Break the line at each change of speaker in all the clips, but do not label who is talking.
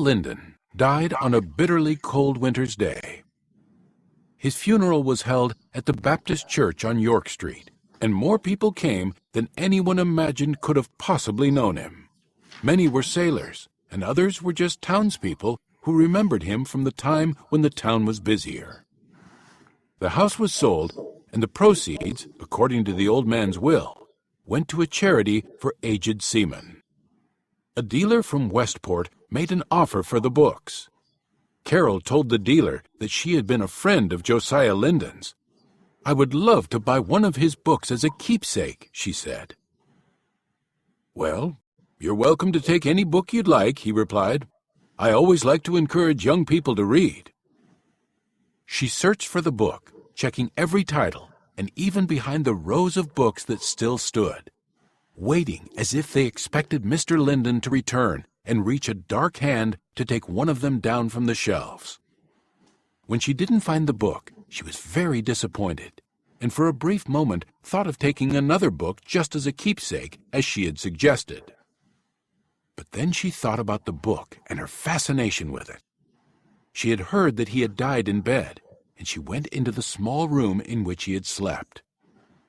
Linden died on a bitterly cold winter's day. His funeral was held at the Baptist Church on York Street, and more people came than anyone imagined could have possibly known him. Many were sailors, and others were just townspeople who remembered him from the time when the town was busier. The house was sold, and the proceeds, according to the old man's will, went to a charity for aged seamen. A dealer from Westport made an offer for the books. Carol told the dealer that she had been a friend of Josiah Linden's. "I would love to buy one of his books as a keepsake," she said. "Well, you're welcome to take any book you'd like," he replied. "I always like to encourage young people to read." She searched for the book, checking every title, and even behind the rows of books that still stood, waiting as if they expected Mr. Linden to return and reach a dark hand to take one of them down from the shelves. When she didn't find the book, she was very disappointed, and for a brief moment thought of taking another book just as a keepsake, as she had suggested. But then she thought about the book and her fascination with it. She had heard that he had died in bed, and she went into the small room in which he had slept.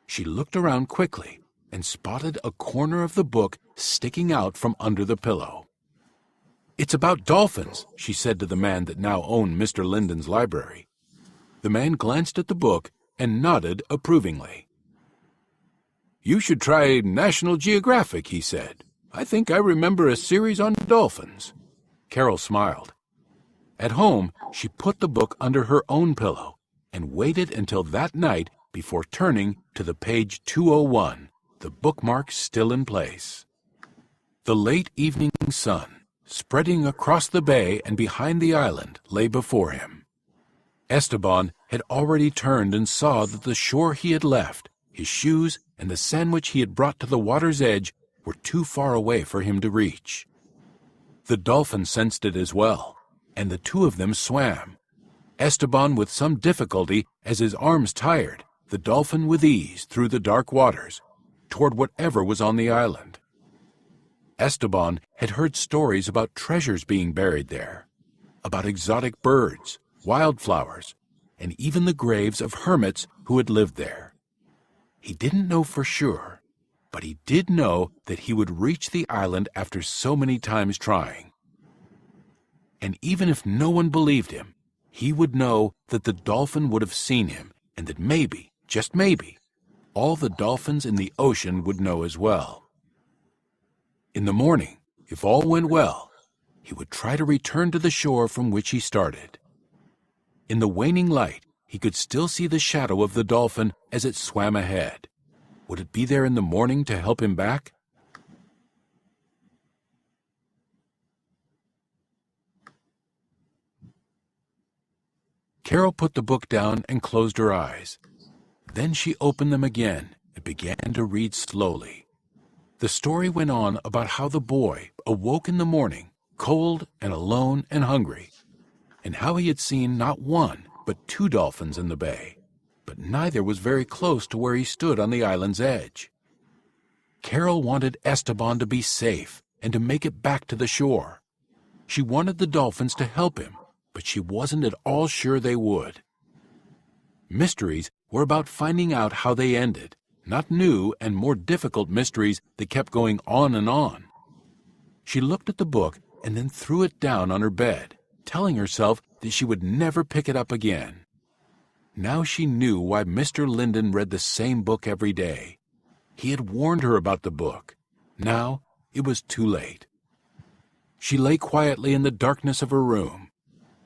She looked around quickly and spotted a corner of the book sticking out from under the pillow. "It's about dolphins," she said to the man that now owned Mr. Linden's library. The man glanced at the book and nodded approvingly. "You should try National Geographic," he said. "I think I remember a series on dolphins." Carol smiled. At home, she put the book under her own pillow and waited until that night before turning to the page 201, the bookmark still in place. The late evening sun, spreading across the bay and behind the island, lay before him. Esteban had already turned and saw that the shore he had left, his shoes, and the sandwich he had brought to the water's edge were too far away for him to reach. The dolphin sensed it as well, and the two of them swam. Esteban with some difficulty as his arms tired, the dolphin with ease through the dark waters, toward whatever was on the island. Esteban had heard stories about treasures being buried there, about exotic birds, wildflowers, and even the graves of hermits who had lived there. He didn't know for sure, but he did know that he would reach the island after so many times trying. And even if no one believed him, he would know that the dolphin would have seen him, and that maybe, just maybe, all the dolphins in the ocean would know as well. In the morning, if all went well, he would try to return to the shore from which he started. In the waning light, he could still see the shadow of the dolphin as it swam ahead. Would it be there in the morning to help him back? Carol put the book down and closed her eyes. Then she opened them again and began to read slowly. The story went on about how the boy awoke in the morning, cold and alone and hungry, and how he had seen not one but two dolphins in the bay, but neither was very close to where he stood on the island's edge. Carol wanted Esteban to be safe and to make it back to the shore. She wanted the dolphins to help him, but she wasn't at all sure they would. Mysteries were about finding out how they ended, not new and more difficult mysteries that kept going on and on. She looked at the book and then threw it down on her bed, telling herself that she would never pick it up again. Now she knew why Mr. Linden read the same book every day. He had warned her about the book. Now it was too late. She lay quietly in the darkness of her room.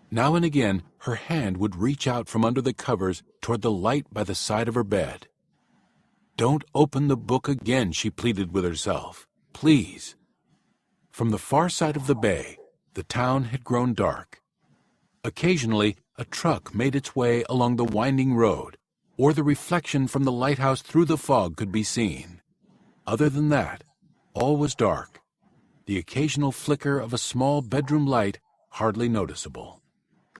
Now and again her hand would reach out from under the covers toward the light by the side of her bed. "Don't open the book again," she pleaded with herself. "Please." From the far side of the bay, the town had grown dark. Occasionally, a truck made its way along the winding road, or the reflection from the lighthouse through the fog could be seen. Other than that, all was dark, the occasional flicker of a small bedroom light hardly noticeable.